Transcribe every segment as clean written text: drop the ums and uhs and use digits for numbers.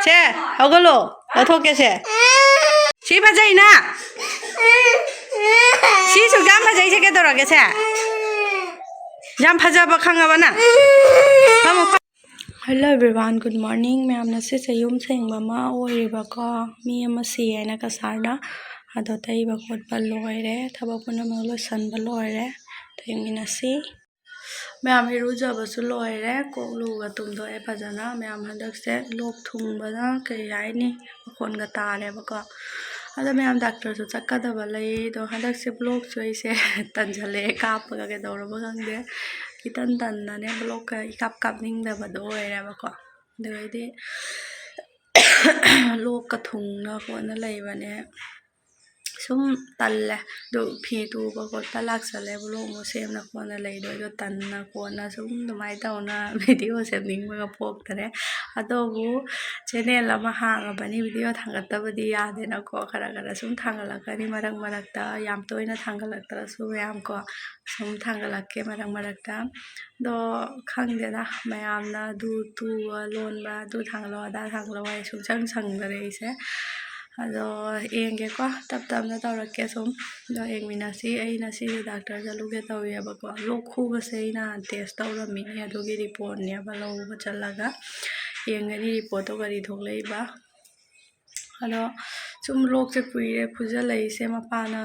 쟤, 어글로, 어떻게세? 시바자이나? 시수 깜파자 이제 깨더라게 쟤. 깜파자바 강가바나. Hello everyone, good morning. मैं आपने से यूम सेंग ममा और इबका मी मसी है ना कसरना आदो तई बकोट बलोरे थबा पुना मगलो सन बलोरे तेंगिना सी मैं आम हिरुजा बसु लोरे कोलू गतुम दो ए पजना मैं आम हदक से लोक थुम बना कई आई नी कोन गतारे बका अदा मैं आम डॉक्टर सु चक्का दबले दो हदक से ब्लॉक सोई से तंजले काप के दौड़ बगंगे कितन तन्ना ने ब्लॉक काप निंग दबदो है बको दे लोक का थुंगना कोन लेबने सुम तल्ले दो फी तुबा कोता लाक्सले ब्लॉग मो सेमना कोन लेदो दो तन्ना कोना सुम दुमाई तौना वीडियो सेमनिंग मगा पोक्तरे अदोबु चैनल अमा हांगबनी वीडियो थांगतबदी यादेना को खरा खरा सुम थांगलकनी मरक मरकता याम तोइना थांगलकतरसु याम को सुम थांगलके मरक मरकता दो खंगदेना मयामना दु तु लोनबा दु थांगलो अदा थांगलो वाई सुचंग संगदरे इसे अदो एंगे को तब तब ना तौरके सुम दो एंग मिनासी आई नसी डॉक्टर जलुगे तौये बको लोक खुबसे इना टेस्ट तौरमिनी अदुगी रिपोर्ट ने बलौब चलगा एंगनी रिपोर्ट तो गरी थोकलेबा अदो सुम लोक से कुइरे खुजलैसे मपाना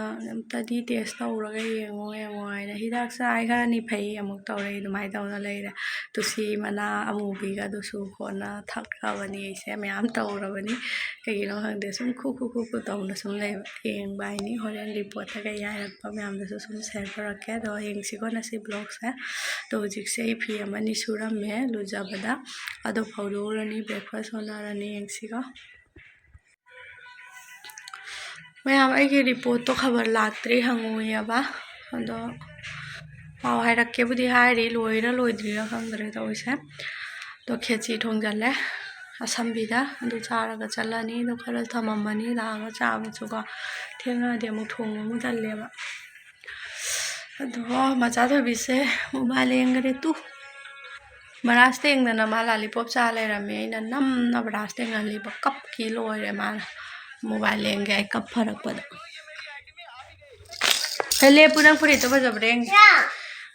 तदी टेस्ट तौरगा येंगो येंगो आइना हिदाक साइ खरानी फै अमुक तौरे दुमाई तौना लेरे तुसी मना अमुबिगा दुसु कोना थक्काबनी इसे मयाम तौरबनी कगिनो खंगदे सुम खु तौना सुम ले येंबाइनी होरेन रिपोर्ट का यारपा मयाम दसु सुम शेयर करके दो येंगसिको नसी ब्लॉग से तो जिकसे फी अमनी सुरमे लुजाबदा अदो फौदोरनी ब्रेकफास्ट होनारनी येंगसिको मैं अब आई रिपोर्ट तो खबर लाक्ट्री हंगुयबा अदो पाव हाइरक्के बुदी हाइरी लोइरा लोइद्रिरा खंगद्रे तौइसे तो खेची थोंगजले असंबीदा अदु चारागा चलनी दो खरा थममनी लागा चाबचुगा थेंगादे अमु थोंग मु चलेबा अदो मचा थोबिसे मोबाइल येंगरे तु बरास्ते येंगना मा लॉलीपॉप चा लेरमे इना नमना बरास्ते ngaliba कप की लोइरे मान मोबाइल लेंगे आई कब फरक पड़ा पहले पुनः पूरी तो बजब रेंगे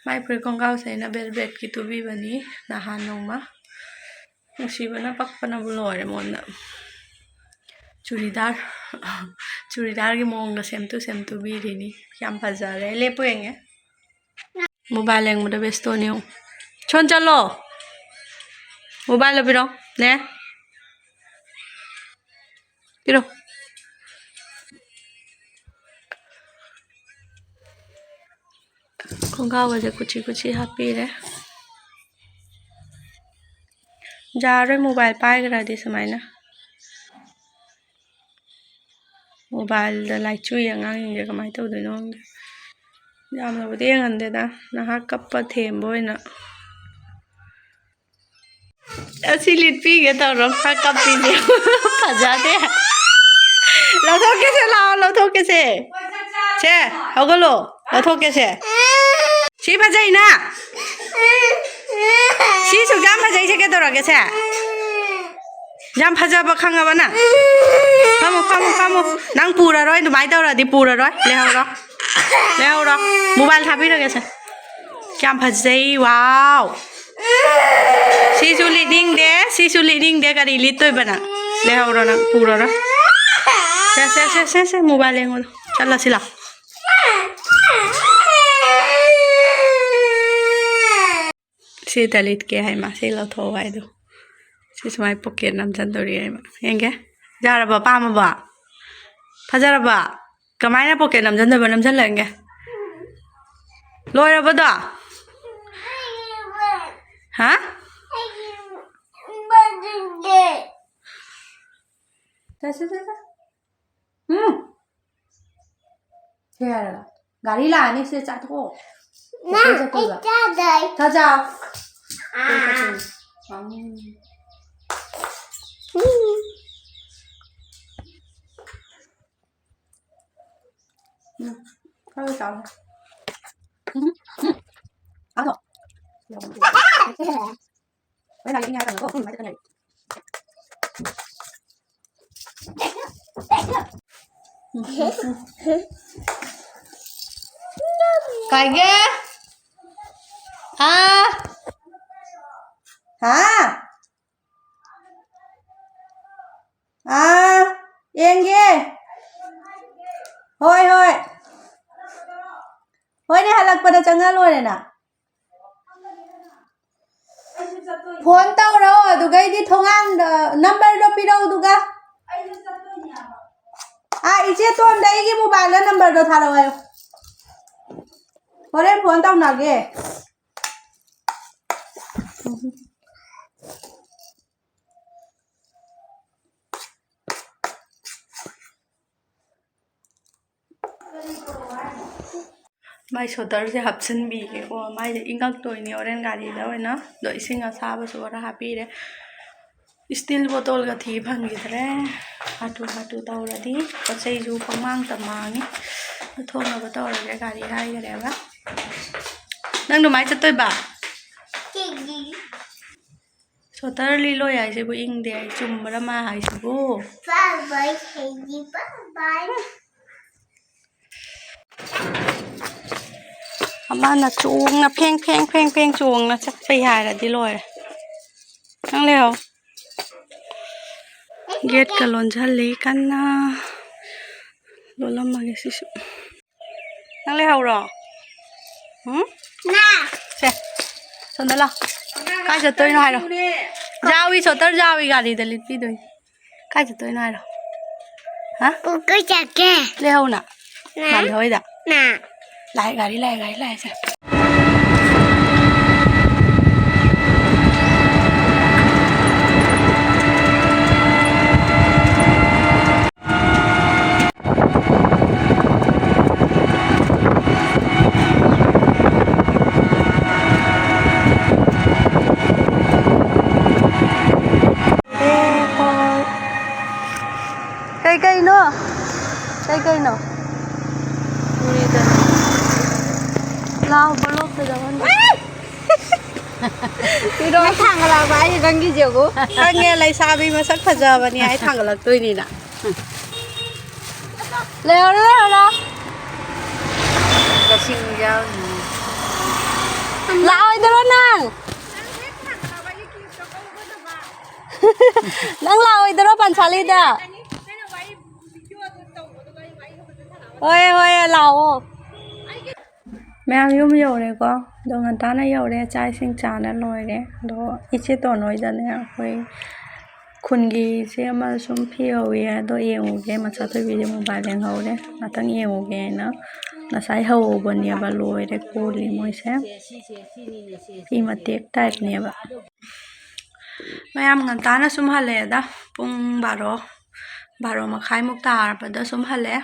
माई पूरी कंगाव से ना बेल बेड की तो भी बनी नहानों मा उसी बना पक पना बुलोरे मोना चूड़ीदार की मोंग सेम टू भी रही क्या पजा रहे ले पुएंगे मोबाइल लेंगे मुझे बेस्ट तो नहीं हूँ छोन चलो मोबाइल अभी रो ने पिरो कंगाव से कुछ हापी रे जा रहे मोबाइल पाएगा दी समाइना मोबाइल लाइचु यांगे कमाई तौदनो यामनबुदि येंगनदेदा नहा कप्पा थेमबोइना असी लिटपीगे तौरो फा कप्पीने फजादे लथोके से छे हगलो लथोके से सी फजाइना सिसु गाम फजाइ से केदोरागे से जाम फजाबा खांगाबाना फामु नांग पूरा रोय दुमाई तौरादि पूरा रोय लेहौरो मोबाइल थापिरगे से क्या फजाइ वाव सिसु लीडिंग दे करी लितोय बना लेहौरो ना पूरा रोय से मोबाइल लेंगो चला सिला सी तलित के है मा सी लथो वाई दो सी समाई पॉकेट नम चंदोरी है मा येंगे जारबा पामबा फजरबा कमाइना पॉकेट नम चंदबा नम चलेंगे लोयरबदा हां से क्या गाड़ी लाने से चाटो ना इतना जाओ Kalau tahu, apa? Mana lagi ni ada? Oh, macam ni. Kage? Hả? Yên ghê. Thôi thôi. Thôi đi hạt lạc bật chẳng ngã luôn này nè. Phone tao đâu, tụi cái đi thông an number đâu đi đâu tụi cái. 이제 또 내기 모바일 넘버도 달아와요. 그래 폰 나게. mai sotar se hapsan bi ke ko mai ingak to ni oren gari da na do isinga saba so ra happy re steel bottle ga thi phang gi thre hatu tawra di pasai ju pamang tamangi thong na ba tawra ge gari hai ga re ba nang do mai chatoi ba sotar li lo ya se bu ing de chum ra ma hai su bu bye bye Amana chuông na pheng chuông na chắc phải hài là đi rồi năng leo get ka lon jali kan na lo lam ma ge sisu năng leo rồi na che son da la ka ja toi nai rồi jawi sotar jawi gari de lit pi doi ka ja toi nai rồi hả cái chả ke leo na man thôi da na lại gari lại xem cây nữa lao bao lốp bây giờ hơn thì đó thằng là vậy thì đang đi chiều cô các nghe lấy sao đi mà sắc thật giờ và nghe thằng là tôi đi nè leo đó cái xin giao lão ơi đó nàng đang lao ơi đó bàn xả lên đó ôi lão mẹ yum yêu đấy con đồ ngân ta này yêu đấy trái sinh tràn nó lôi đấy đồ ít chế tổ nói ra này ôi khun gì chứ mà sum phiêu vậy đồ yêu cái mà sao tôi video mobile đèn hậu đấy mà tăng yêu cái nó sai hậu bên nhà bà lôi đấy cô đi mua xem khi mà tiếc tay nhà bà mẹ em ngân ta nó sum hal đấy đó pung baro mà khai mục ta bà đó sum hal đấy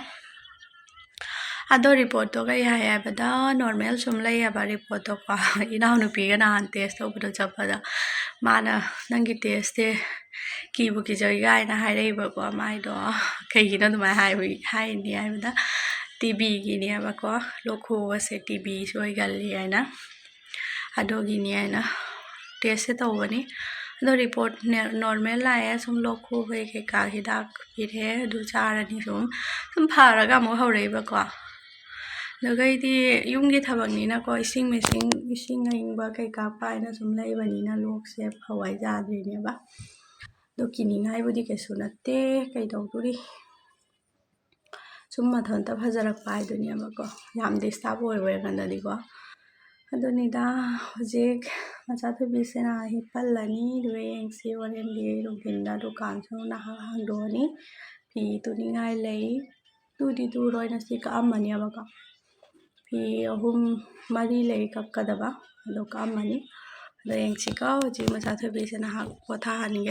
report to kai hai bada normal sum lai ba report to ka ina nu pi na han test to bu cha pada mana nangi test te ki bu ki jai gai na hai rei ba ko mai do kai gi na ma hai ni ai bada tb gi ni ba ko lokho se tb soi gal li ai na gi ni ai na test to bani report normal lai sum lokho ve ke ka hidak pi the du cha ra ni sum phara ga mo hau rei ba ko Lagay di yung githabang ni na ko ising ngayong ba kay kapay na sumlay ba ni na lok sep hawai jadri niya ba do kiningay budi kay sunate kay dogduri summa thanta bhajarak pai do niya ba ko yam disturb hoy ganda di ko ado ni da hojik macha thu bi se na hi pallani do eng si oren di ruginda dukan so na hang do ni pi tu ni ngai lei tu di tu roi na si ka amani ba ka pi ahum mari lei kakadaba do ka mani do yang chika ji ma cha thabi se na ha ko tha ni